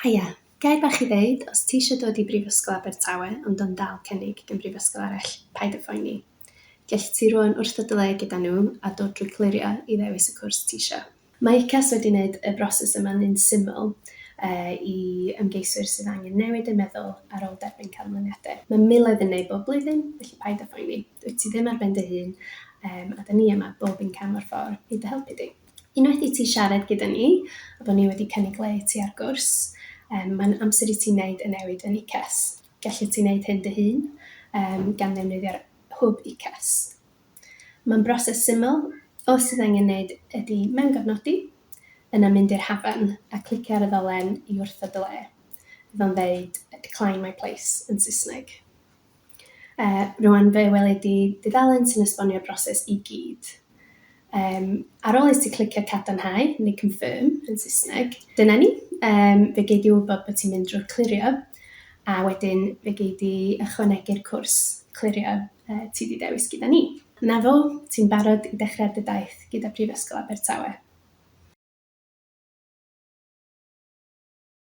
Haia, gair bach i ddeud, os ti eisiau dod i Brifysgol Abertawe ond yn dal cynnig gan brifysgol arall, paid â phoeni. Gall ti rwan wrthod gyda nhw a dod drwy Clirio i ddewis y cwrs ti eisiau. Mae UCAS wedi gwneud y broses yma'n un syml i ymgeiswyr sydd angen newid y meddwl ar ôl derbyn canlyniadau. Mae miloedd yn neud bob blwyddyn, felly paid â phoeni. Dwyt ti ddim ar ben dy hun, a da ni yma bob un cam o'r ffordd i dy helpu di. Unwaith i ti siarad gyda ni, a bod ni wedi cynnig le i ti ar gwrs, mae'n amser i ti wneud y newid yn UCAS. Gallu ti wneud hyn dy hun gan ddefnyddio'r Hwb UCAS. Mae'n broses syml, o sydd angen wneud ydy mewn gofnodi, yna mynd i'r hafan a clicio ar y ddolen i wrthod y le. Fydd o'n dweud decline my place yn Saesneg. Rwan fe weledu dudalen sy'n esbonio'r broses i gyd. Ar ôl i ti clicio cadarnhau neu confirm yn Saesneg, dyna ni. Fe gei di wybod bod ti'n mynd drwy'r Clirio, a wedyn fe gei di ychwanegu'r cwrs Clirio ti di dewis gyda ni. Na fo, ti'n barod i dechrau dy daith gyda Prifysgol Abertawe.